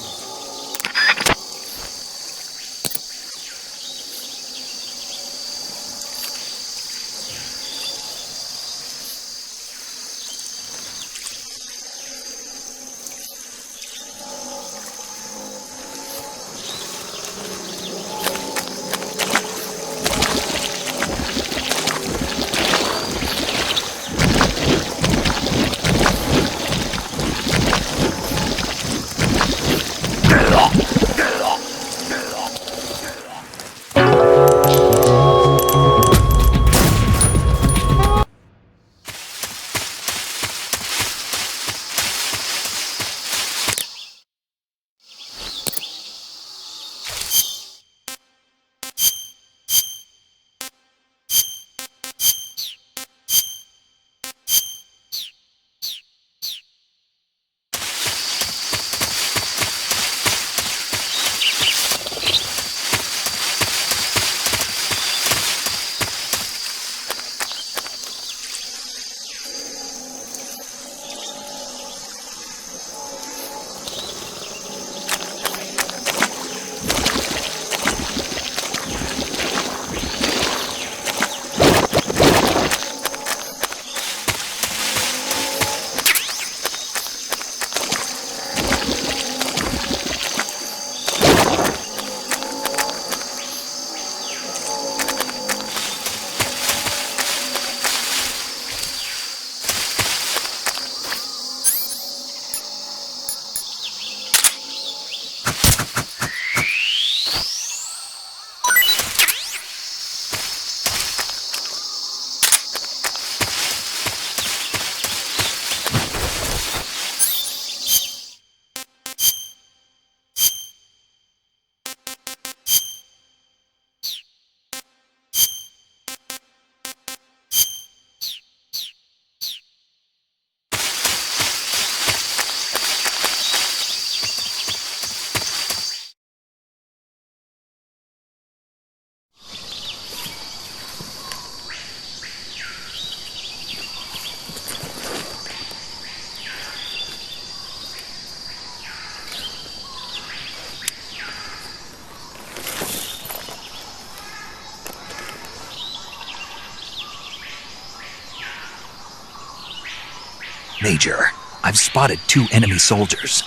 Speaker 1: Major, I've spotted 2 enemy soldiers.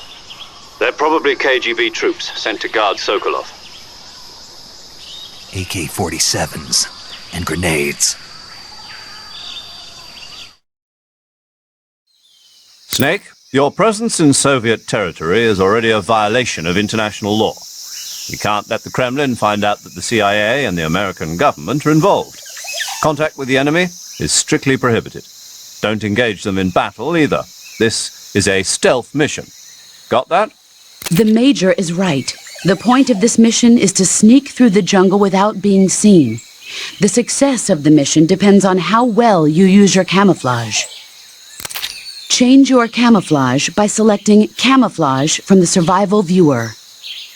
Speaker 3: They're probably KGB troops sent to guard Sokolov.
Speaker 1: AK-47s and grenades.
Speaker 3: Snake, your presence in Soviet territory is already a violation of international law. We can't let the Kremlin find out that the CIA and the American government are involved. Contact with the enemy is strictly prohibited. Don't engage them in battle either. This is a stealth mission. Got that?
Speaker 7: The Major is right. The point of this mission is to sneak through the jungle without being seen. The success of the mission depends on how well you use your camouflage. Change your camouflage by selecting Camouflage from the Survival Viewer.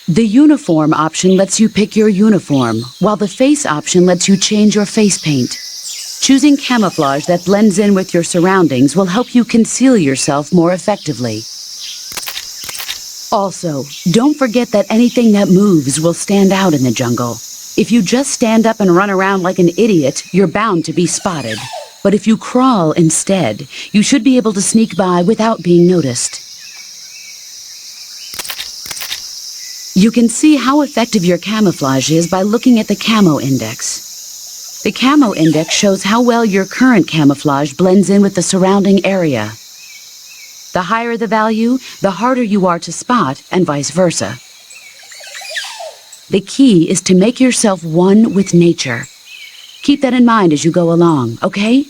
Speaker 7: The Uniform option lets you pick your uniform, while the Face option lets you change your face paint. Choosing camouflage that blends in with your surroundings will help you conceal yourself more effectively. Also, don't forget that anything that moves will stand out in the jungle. If you just stand up and run around like an idiot, you're bound to be spotted. But if you crawl instead, you should be able to sneak by without being noticed. You can see how effective your camouflage is by looking at the Camo Index. The Camo Index shows how well your current camouflage blends in with the surrounding area. The higher the value, the harder you are to spot, and vice versa. The key is to make yourself one with nature. Keep that in mind as you go along, okay?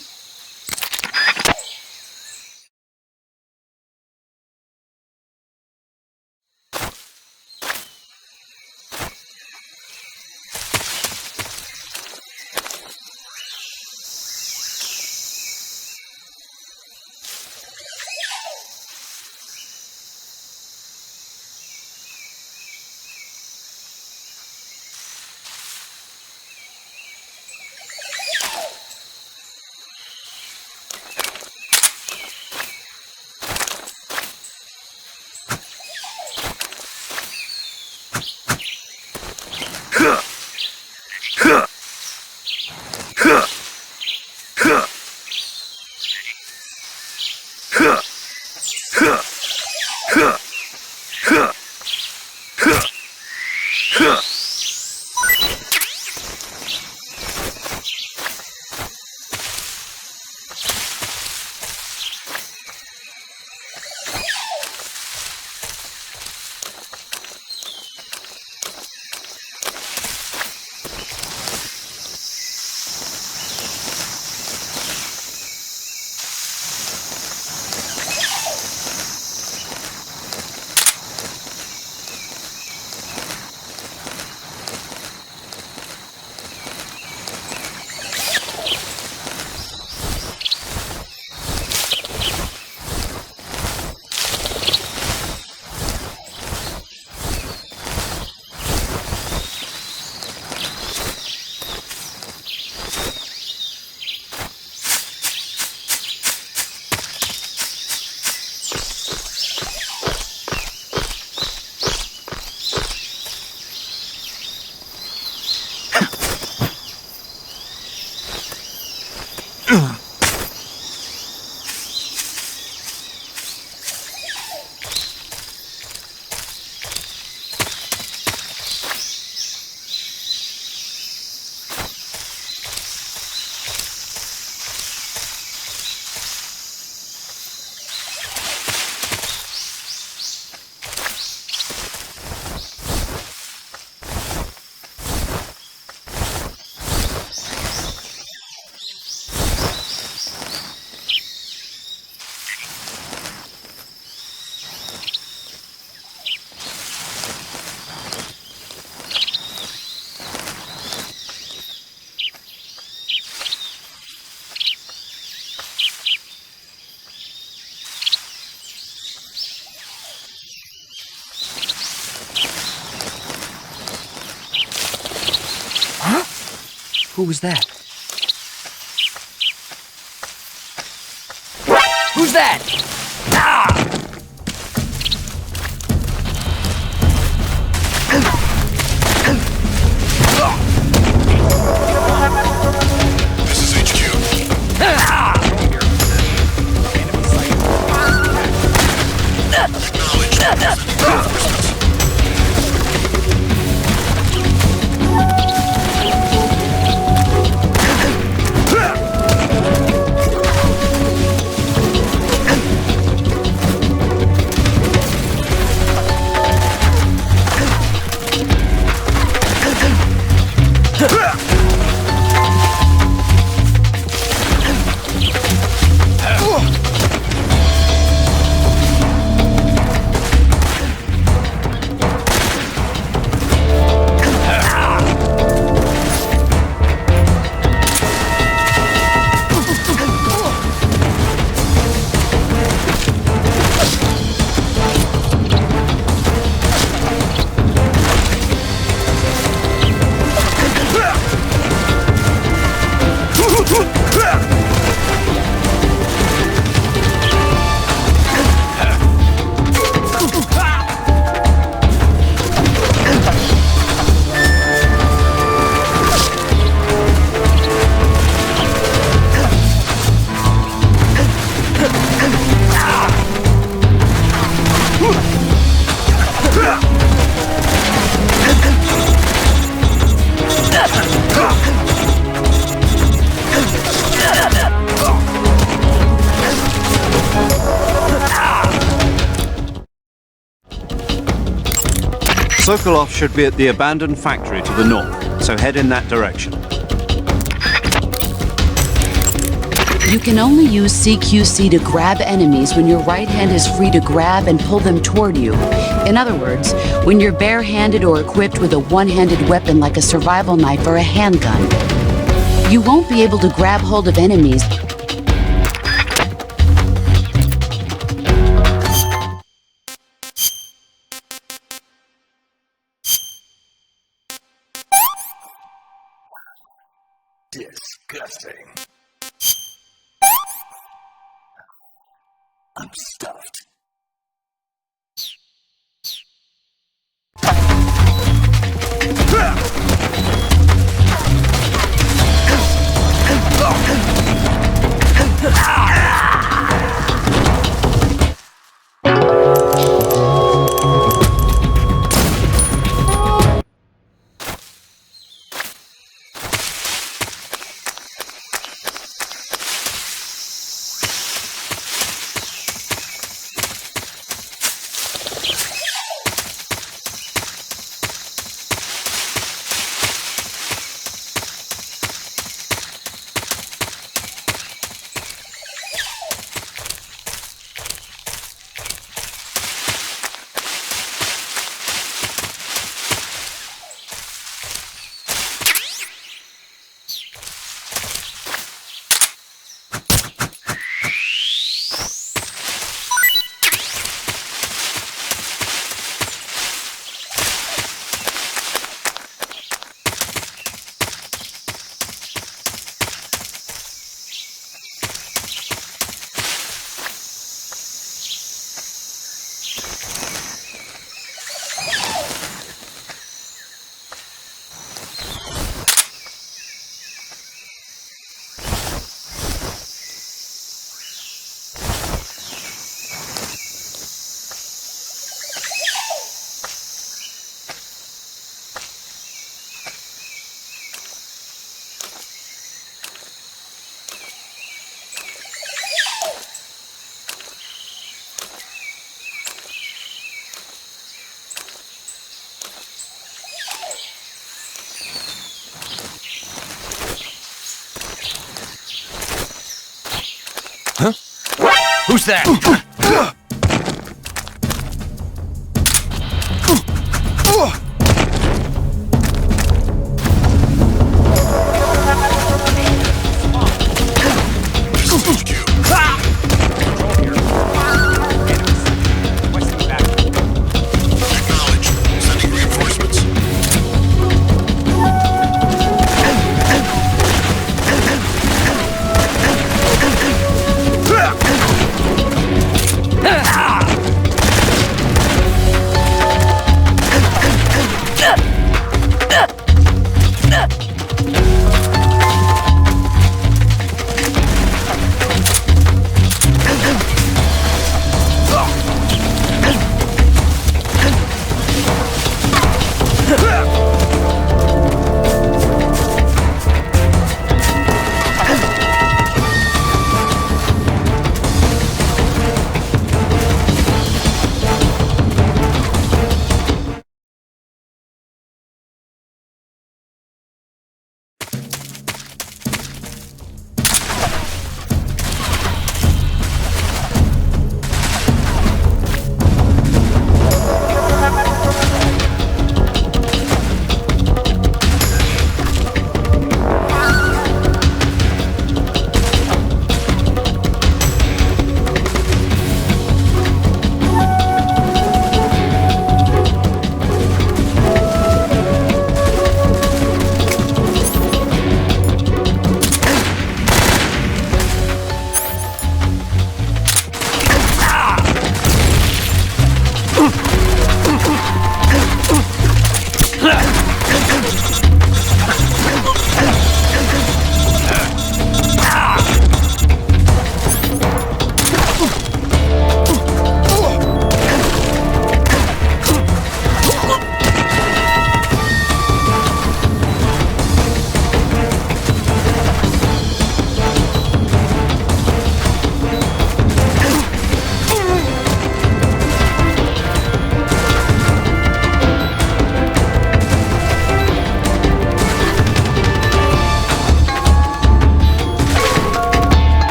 Speaker 1: Who was that? Who's that?
Speaker 8: This is HQ.
Speaker 3: Sokolov should be at the abandoned factory to the north, so head in that direction.
Speaker 7: You can only use CQC to grab enemies when your right hand is free to grab and pull them toward you. In other words, when you're barehanded or equipped with a one-handed weapon like a survival knife or a handgun. You won't be able to grab hold of enemies.
Speaker 1: Disgusting. I'm stuffed.
Speaker 8: Who's that?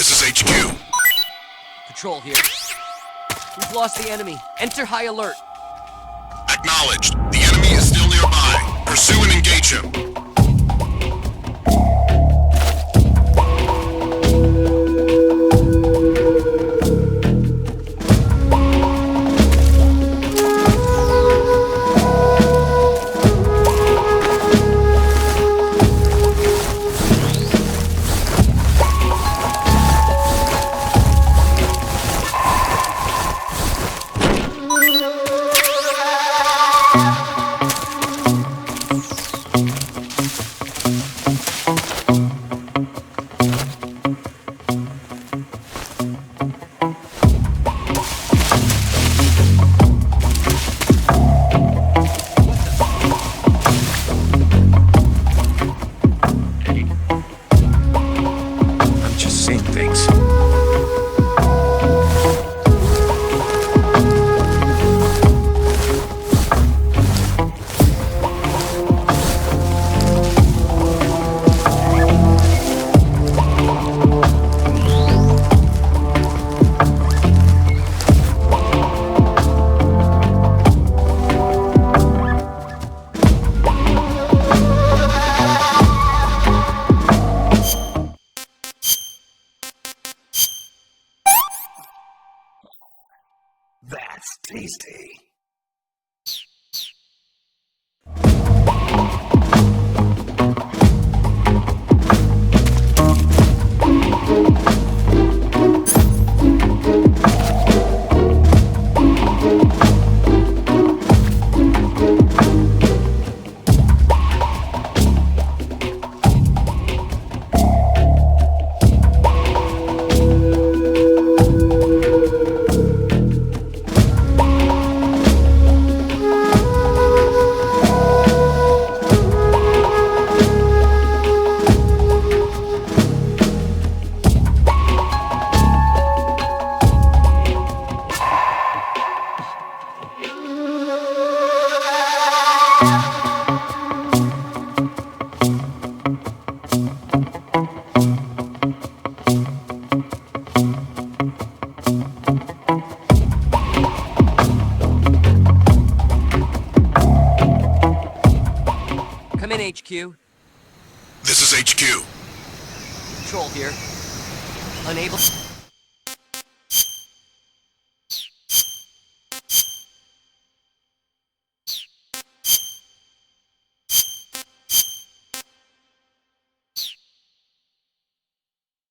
Speaker 8: This is HQ.
Speaker 9: Patrol here. We've lost the enemy. Enter high alert.
Speaker 8: Acknowledged. The enemy is still nearby. Pursue and engage him.
Speaker 1: I'm just seeing things. That's tasty.
Speaker 9: Come in, HQ.
Speaker 8: This is HQ.
Speaker 9: Patrol here. Unable...